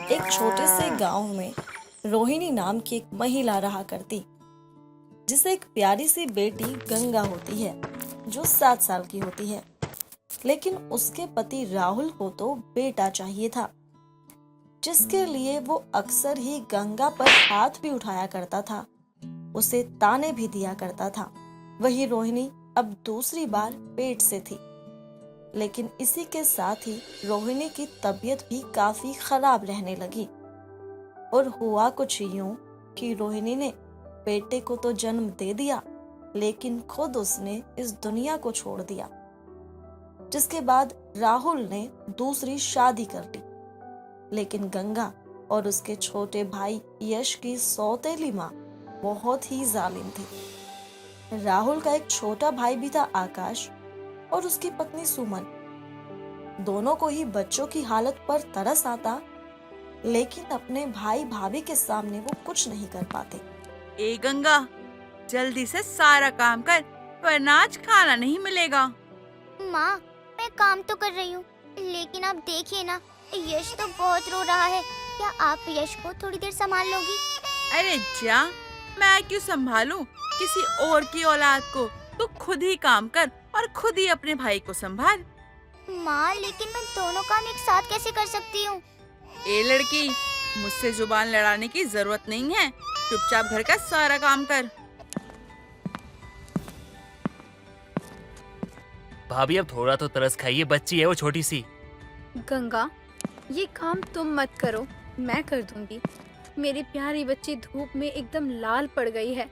एक छोटे से गांव में रोहिणी नाम की एक महिला रहा करती, जिसे एक प्यारी सी बेटी गंगा होती है जो 7 साल की होती है। लेकिन उसके पति राहुल को तो बेटा चाहिए था, जिसके लिए वो अक्सर ही गंगा पर हाथ भी उठाया करता था, उसे ताने भी दिया करता था। वही रोहिणी अब दूसरी बार पेट से थी, लेकिन इसी के साथ ही रोहिणी की तबीयत भी काफी खराब रहने लगी। और हुआ कुछ यूं कि रोहिणी ने बेटे को तो जन्म दे दिया, लेकिन खुद उसने इस दुनिया को छोड़ दिया। जिसके बाद राहुल ने दूसरी शादी कर ली, लेकिन गंगा और उसके छोटे भाई यश की सौतेली माँ बहुत ही जालिम थी। राहुल का एक छोटा भाई भी था आकाश, और उसकी पत्नी सुमन। दोनों को ही बच्चों की हालत पर तरस आता, लेकिन अपने भाई भाभी के सामने वो कुछ नहीं कर पाते। ए गंगा, जल्दी से सारा काम कर, वरना आज खाना नहीं मिलेगा। माँ, मैं काम तो कर रही हूँ, लेकिन आप देखिए ना, यश तो बहुत रो रहा है। क्या आप यश को थोड़ी देर संभाल लोगी? अरे जा, मैं क्यों संभालूं किसी और की औलाद को? तू खुद ही काम कर और खुद ही अपने भाई को संभाल। माँ, लेकिन मैं दोनों काम एक साथ कैसे कर सकती हूँ? ए लड़की, मुझसे जुबान लड़ाने की जरूरत नहीं है। चुपचाप घर का सारा काम कर। भाभी अब थोड़ा तो तरस खाइए, बच्ची है वो छोटी सी। गंगा, ये काम तुम मत करो, मैं कर दूंगी। मेरी प्यारी बच्ची धूप में एकदम लाल पड़ गई है।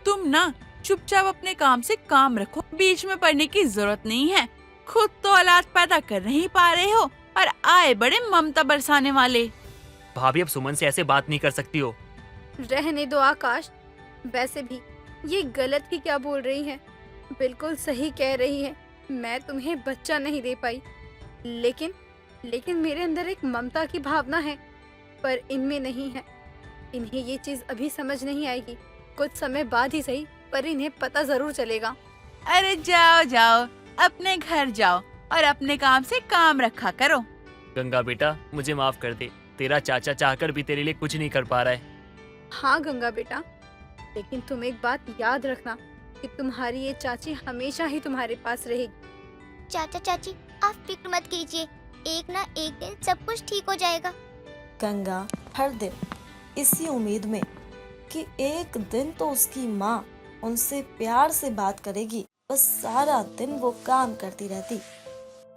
तुम ना चुपचाप अपने काम से काम रखो, बीच में पड़ने की जरूरत नहीं है। खुद तो औलाद पैदा कर नहीं पा रहे हो और आए बड़े ममता बरसाने वाले। भाभी अब सुमन से ऐसे बात नहीं कर सकती हो। रहने दो आकाश, वैसे भी ये गलत ही क्या बोल रही है, बिल्कुल सही कह रही है। मैं तुम्हें बच्चा नहीं दे पाई, लेकिन मेरे अंदर एक ममता की भावना है, पर इनमें नहीं है। इन्हें ये चीज अभी समझ नहीं आएगी, कुछ समय बाद ही सही, पर इन्हें पता जरूर चलेगा। अरे जाओ जाओ, अपने घर जाओ और अपने काम से काम रखा करो। गंगा बेटा, मुझे माफ कर दे, तेरा चाचा चाहकर भी तेरे लिए कुछ नहीं कर पा रहा है। हाँ गंगा बेटा, लेकिन तुम एक बात याद रखना कि तुम्हारी ये चाची हमेशा ही तुम्हारे पास रहेगी। चाचा चाची, आप फिक्र मत कीजिए, एक ना एक दिन सब कुछ ठीक हो जाएगा। गंगा हर दिन इसी उम्मीद में कि एक दिन तो उसकी माँ उनसे प्यार से बात करेगी, बस सारा दिन वो काम करती रहती।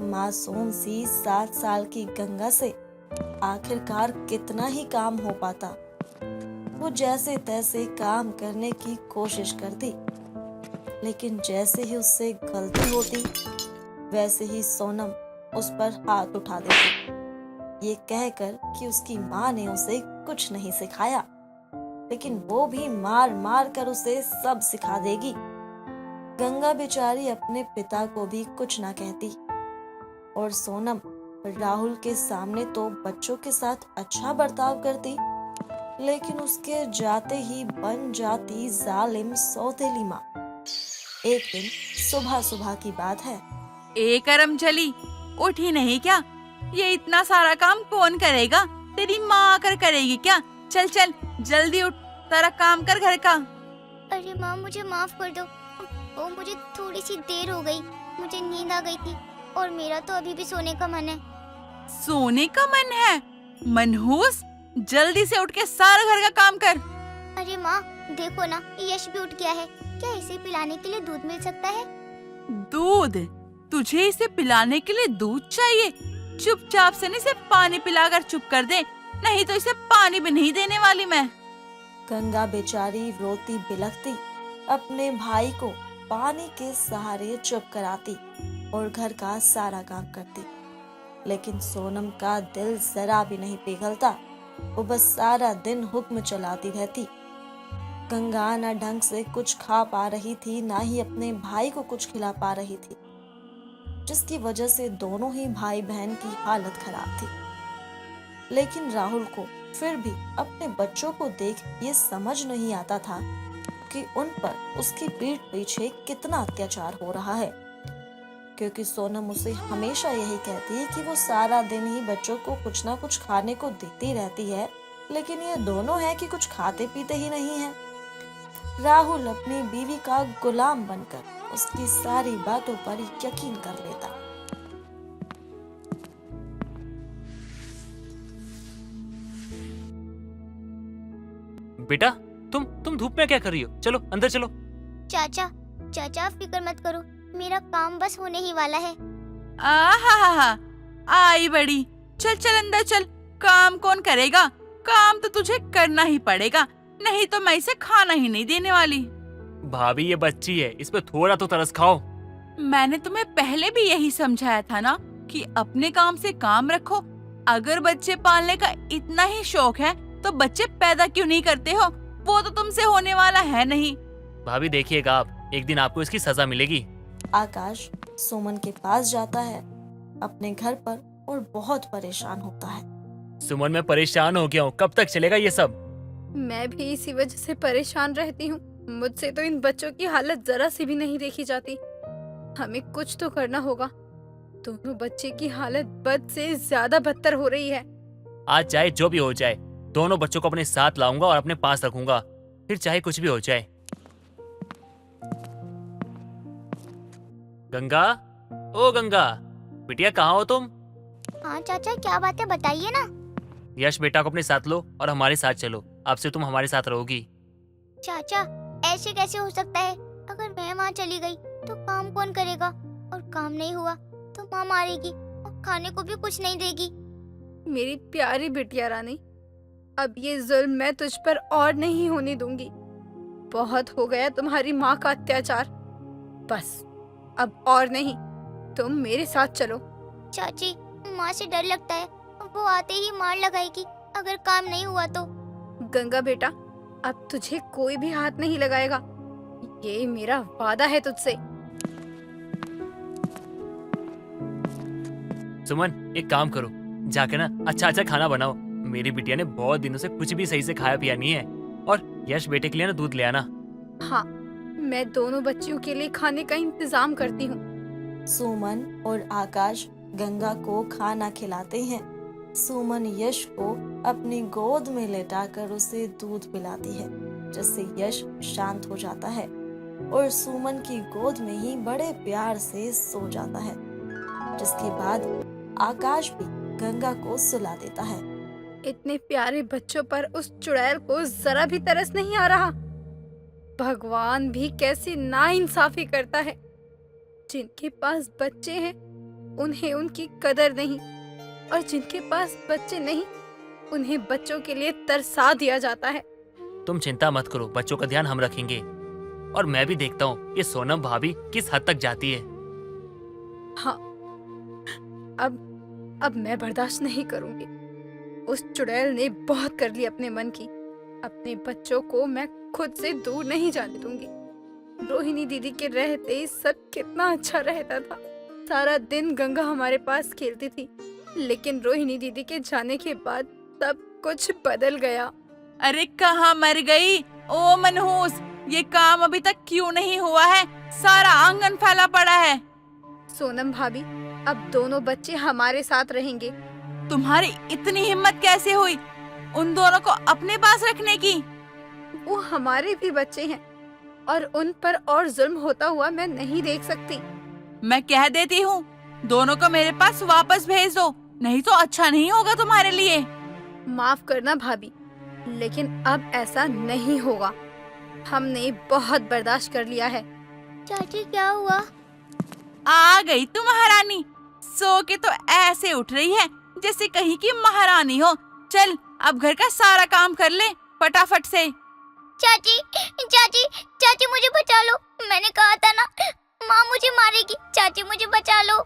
मासूम सी 7 साल की गंगा से आखिरकार कितना ही काम हो पाता। वो जैसे तैसे काम करने की कोशिश करती, लेकिन जैसे ही उससे गलती होती, वैसे ही सोनम उस पर हाथ उठा देती, ये कहकर कि उसकी माँ ने उसे कुछ नहीं सिखाया, लेकिन वो भी मार मार कर उसे सब सिखा देगी। गंगा बेचारी अपने पिता को भी कुछ ना कहती, और सोनम राहुल के सामने तो बच्चों के साथ अच्छा बर्ताव करती, लेकिन उसके जाते ही बन जाती जालिम सौतेली माँ। एक दिन सुबह सुबह की बात है। ए करमचली, उठी नहीं क्या? ये इतना सारा काम कौन करेगा? तेरी माँ आकर करेगी क्या? चल चल जल्दी उठ, सारा काम कर घर का। अरे माँ, मुझे माफ कर दो, वो मुझे थोड़ी सी देर हो गई, मुझे नींद आ गई थी, और मेरा तो अभी भी सोने का मन है। सोने का मन है? मनहूस, जल्दी से उठ के सारा घर का काम कर। अरे माँ, देखो ना, यश भी उठ गया है। क्या इसे पिलाने के लिए दूध मिल सकता है? दूध? तुझे इसे पिलाने के लिए दूध चाहिए? चुपचाप से इसे पानी पिलाकर चुप कर दे, नहीं तो इसे पानी भी नहीं देने वाली मैं। गंगा बेचारी रोती बिलखती अपने भाई को पानी के सहारे चुप कराती और घर का सारा काम करती, लेकिन सोनम का दिल जरा भी नहीं पिघलता। वो बस सारा दिन हुक्म चलाती रहती। गंगा न ढंग से कुछ खा पा रही थी, ना ही अपने भाई को कुछ खिला पा रही थी, जिसकी वजह से दोनों ही भाई बहन की हालत खराब थी। लेकिन राहुल को फिर भी अपने बच्चों को देख ये समझ नहीं आता था कि उन पर उसकी पीठ पीछे कितना अत्याचार हो रहा है, क्योंकि सोनम उसे हमेशा यही कहती है कि वो सारा दिन ही बच्चों को कुछ ना कुछ खाने को देती रहती है, लेकिन ये दोनों है कि कुछ खाते पीते ही नहीं है। राहुल अपनी बीवी का गुलाम बनकर उसकी सारी बातों पर यकीन कर लेता। बेटा, तुम धूप में क्या कर रही हो? चलो अंदर चलो। चाचा चाचा आप फिक्र मत करो, मेरा काम बस होने ही वाला है। आहा, आई बड़ी, चल चल अंदर चल। काम कौन करेगा? काम तो तुझे करना ही पड़ेगा, नहीं तो मैं इसे खाना ही नहीं देने वाली। भाभी ये बच्ची है, इस पे थोड़ा तो तरस खाओ। मैंने तुम्हें पहले भी यही समझाया था ना कि अपने काम से काम रखो। अगर बच्चे पालने का इतना ही शौक है तो बच्चे पैदा क्यों नहीं करते हो? वो तो तुमसे होने वाला है नहीं। भाभी देखिएगा आप, एक दिन आपको इसकी सजा मिलेगी। आकाश सुमन के पास जाता है अपने घर पर और बहुत परेशान होता है। सुमन, मैं परेशान हो गया हूँ, कब तक चलेगा ये सब? मैं भी इसी वजह से परेशान रहती हूँ। मुझसे तो इन बच्चों की हालत जरा सी भी नहीं देखी जाती। हमें कुछ तो करना होगा। दोनों बच्चे की हालत बद से ज्यादा बदतर हो रही है। आज चाहे जो भी हो जाए, दोनों बच्चों को अपने साथ लाऊंगा और अपने पास रखूंगा, फिर चाहे कुछ भी हो जाए। गंगा, ओ गंगा, बिटिया कहाँ हो तुम? हाँ चाचा, क्या बात है बताइए ना। यश बेटा को अपने साथ लो और हमारे साथ चलो। अब से तुम हमारे साथ रहोगी। चाचा ऐसे कैसे हो सकता है? अगर मैं वहाँ चली गई तो काम कौन करेगा, और काम नहीं हुआ तो माँ मारेगी और खाने को भी कुछ नहीं देगी। मेरी प्यारी बिटिया रानी, अब ये जुल्म मैं तुझ पर और नहीं होने दूंगी। बहुत हो गया तुम्हारी माँ का अत्याचार। बस अब और नहीं, तुम मेरे साथ चलो। चाची माँ से डर लगता है, वो आते ही मार लगाएगी अगर काम नहीं हुआ तो। गंगा बेटा, अब तुझे कोई भी हाथ नहीं लगाएगा, ये मेरा वादा है तुझसे। सुमन, एक काम करो, जाके ना अच्छा अच्छा खाना बनाओ। मेरी बिटिया ने बहुत दिनों से कुछ भी सही से खाया पिया नहीं है। और यश बेटे के लिए ना दूध ले आना। हाँ, मैं दोनों बच्चियों के लिए खाने का इंतजाम करती हूँ। सुमन और आकाश गंगा को खाना खिलाते हैं। सुमन यश को अपनी गोद में लेटाकर उसे दूध पिलाती है, जिससे यश शांत हो जाता है और सुमन की गोद में ही बड़े प्यार से सो जाता है। जिसके बाद आकाश भी गंगा को सुला देता है। इतने प्यारे बच्चों पर उस चुड़ैल को जरा भी तरस नहीं आ रहा। भगवान भी कैसी नाइंसाफी करता है। जिनके पास बच्चे हैं उन्हें उनकी कदर नहीं, और जिनके पास बच्चे नहीं उन्हें बच्चों के लिए तरसा दिया जाता है। तुम चिंता मत करो, बच्चों का ध्यान हम रखेंगे। और मैं भी देखता हूँ ये सोनम भाभी किस हद तक जाती है। हाँ, अब मैं बर्दाश्त नहीं करूंगी। उस चुड़ैल ने बहुत कर ली अपने मन की। अपने बच्चों को मैं खुद से दूर नहीं जाने दूंगी। रोहिणी दीदी के रहते ही सब कितना अच्छा रहता था। सारा दिन गंगा हमारे पास खेलती थी, लेकिन रोहिणी दीदी के जाने के बाद सब कुछ बदल गया। अरे कहाँ मर गई ओ मनहूस, ये काम अभी तक क्यों नहीं हुआ है? सारा आंगन फैला पड़ा है। सोनम भाभी, अब दोनों बच्चे हमारे साथ रहेंगे। तुम्हारी इतनी हिम्मत कैसे हुई उन दोनों को अपने पास रखने की? वो हमारे भी बच्चे हैं और उन पर और जुल्म होता हुआ मैं नहीं देख सकती। मैं कह देती हूँ, दोनों को मेरे पास वापस भेज दो, नहीं तो अच्छा नहीं होगा तुम्हारे लिए। माफ करना भाभी, लेकिन अब ऐसा नहीं होगा। हमने बहुत बर्दाश्त कर लिया है। चाची क्या हुआ? आ गई तू महारानी। सो के तो ऐसे उठ रही है जैसे कहीं की महारानी हो। चल अब घर का सारा काम कर ले फटाफट से। चाची चाची चाची मुझे बचा लो, मैंने कहा था ना माँ मुझे मारेगी। चाची मुझे बचा लो।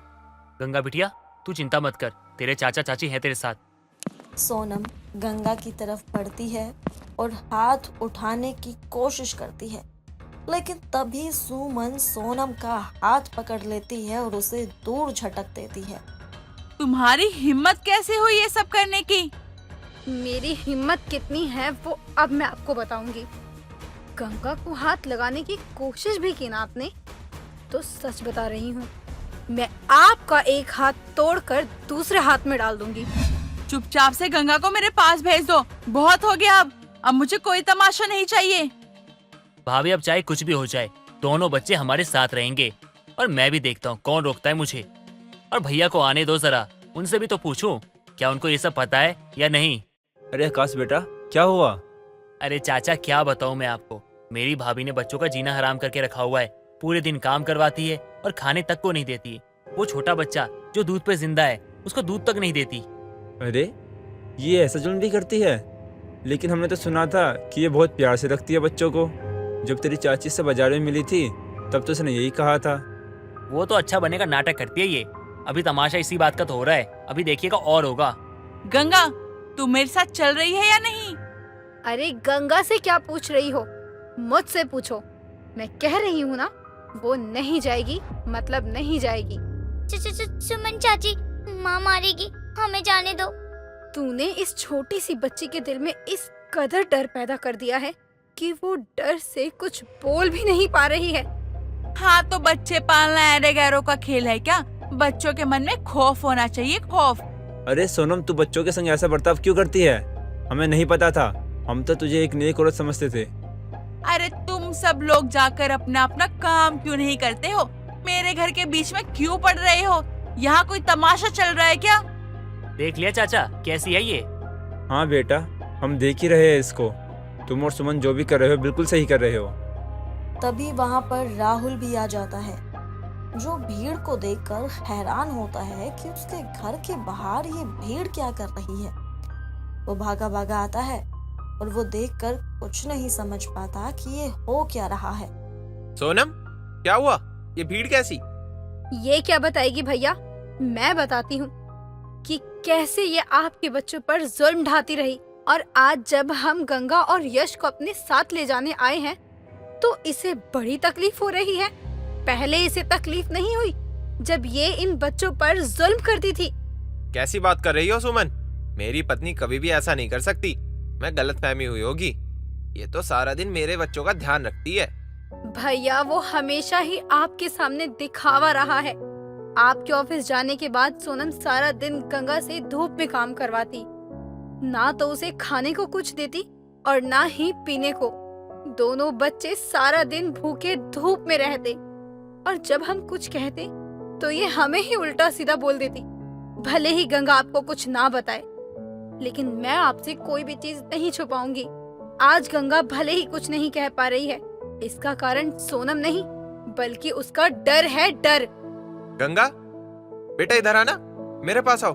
गंगा बिटिया, तू चिंता मत कर, तेरे चाचा चाची हैं तेरे साथ। सोनम गंगा की तरफ बढ़ती है और हाथ उठाने की कोशिश करती है, लेकिन तभी सुमन सोनम का हाथ पकड़ लेती है और उसे दूर झटक देती है। तुम्हारी हिम्मत कैसे हुई ये सब करने की? मेरी हिम्मत कितनी है वो अब मैं आपको बताऊंगी। गंगा को हाथ लगाने की कोशिश भी की ना आपने, तो सच बता रही हूँ, मैं आपका एक हाथ तोड़कर दूसरे हाथ में डाल दूंगी। चुपचाप से गंगा को मेरे पास भेज दो। बहुत हो गया अब मुझे कोई तमाशा नहीं चाहिए। भाभी अब चाहे कुछ भी हो जाए, दोनों बच्चे हमारे साथ रहेंगे और मैं भी देखता हूँ कौन रोकता है मुझे। और भैया को आने दो जरा, उनसे भी तो पूछूं क्या उनको ये सब पता है या नहीं। अरे आकाश बेटा, क्या हुआ? अरे चाचा क्या बताऊं मैं आपको, मेरी भाभी ने बच्चों का जीना हराम करके रखा हुआ है। पूरे दिन काम करवाती है और खाने तक को नहीं देती। वो छोटा बच्चा जो दूध पे जिंदा है, उसको दूध तक नहीं देती। अरे ये ऐसा जुल्म भी करती है? लेकिन हमने तो सुना था कि ये बहुत प्यार से रखती है बच्चों को। जब तेरी चाची से बाजार में मिली थी तब तो उसने यही कहा था। वो तो अच्छा बनने का नाटक करती है ये। अभी तमाशा इसी बात का तो हो रहा है, अभी देखिएगा और होगा। गंगा तू मेरे साथ चल रही है या नहीं? अरे गंगा से क्या पूछ रही हो? मुझसे पूछो। मैं कह रही हूँ ना, वो नहीं जाएगी मतलब नहीं जाएगी। सुमन चाची, माँ मारेगी, हमें जाने दो। तूने इस छोटी सी बच्ची के दिल में इस कदर डर पैदा कर दिया है कि वो डर से कुछ बोल भी नहीं पा रही है। हाँ तो बच्चे पालना ऐरे गैरों का खेल है क्या? बच्चों के मन में खौफ होना चाहिए, खौफ। अरे सोनम, तू बच्चों के संग ऐसा बर्ताव क्यों करती है? हमें नहीं पता था, हम तो तुझे एक नेक औरत समझते थे। अरे तुम सब लोग जाकर अपना अपना काम क्यों नहीं करते हो? मेरे घर के बीच में क्यों पड़ रहे हो? यहाँ कोई तमाशा चल रहा है क्या? देख लिया चाचा कैसी है ये? हाँ बेटा, हम देख ही रहे हैं इसको। तुम और सुमन जो भी कर रहे हो बिल्कुल सही कर रहे हो। तभी वहां पर राहुल भी आ जाता है, जो भीड़ को देखकर हैरान होता है कि उसके घर के बाहर ये भीड़ क्या कर रही है। वो भागा भागा आता है और वो देखकर कुछ नहीं समझ पाता कि ये हो क्या रहा है। सोनम, क्या हुआ? ये भीड़ कैसी? ये क्या बताएगी भैया? मैं बताती हूँ कि कैसे ये आपके बच्चों पर जुल्म ढाती रही। और आज जब हम गंगा और यश को अपने साथ ले जाने आए हैं तो इसे बड़ी तकलीफ हो रही है। पहले इसे तकलीफ नहीं हुई जब ये इन बच्चों पर जुल्म करती थी। कैसी बात कर रही हो सुमन? मेरी पत्नी कभी भी ऐसा नहीं कर सकती। मैं गलतफहमी हुई होगी। ये तो सारा दिन मेरे बच्चों का ध्यान रखती है। भैया वो हमेशा ही आपके सामने दिखावा रहा है। आपके ऑफिस जाने के बाद सोनम सारा दिन गंगा से धूप में काम करवाती, ना तो उसे खाने को कुछ देती और ना ही पीने को। दोनों बच्चे सारा दिन भूखे धूप में रहते और जब हम कुछ कहते तो ये हमें ही उल्टा सीधा बोल देती। भले ही गंगा आपको कुछ ना बताए, लेकिन मैं आपसे कोई भी चीज नहीं छुपाऊंगी। आज गंगा भले ही कुछ नहीं कह पा रही है, इसका कारण सोनम नहीं बल्कि उसका डर है, डर। गंगा बेटा, इधर आना, मेरे पास आओ।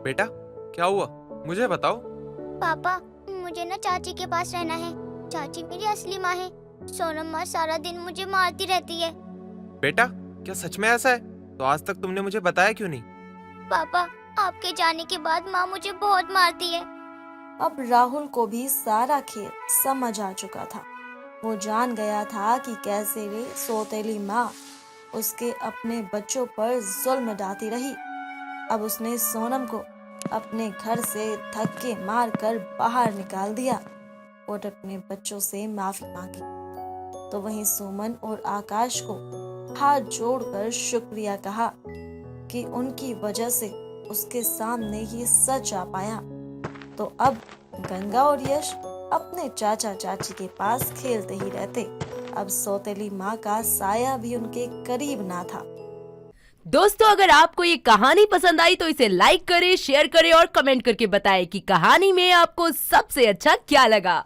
बेटा क्या हुआ, मुझे बताओ। पापा, मुझे ना चाची के पास रहना है। चाची मेरी असली माँ है। सोनम माँ सारा दिन मुझे मारती रहती है। बेटा क्या सच में ऐसा है? तो आज तक तुमने मुझे बताया क्यों नहीं? पापा, आपके जाने के बाद माँ मुझे बहुत मारती है। अब राहुल को भी सारा खेल समझ आ चुका था। वो जान गया था कि कैसे वे सौतेली माँ उसके अपने बच्चों पर जुल्म ढाती रही। अब उसने सोनम को अपने घर से धक्के मारकर बाहर निकाल दिया और अपने बच्चों से माफी मांगी। तो वहीं सुमन और आकाश को हाथ जोड़कर शुक्रिया कहा कि उनकी वजह से उसके सामने ये सच आ पाया। तो अब गंगा और यश अपने चाचा चाची के पास खेलते ही रहते। अब सौतेली माँ का साया भी उनके करीब ना था। दोस्तों, अगर आपको ये कहानी पसंद आई तो इसे लाइक करें, शेयर करें और कमेंट करके बताएं कि कहानी में आपको सबसे अच्छा क्या लगा।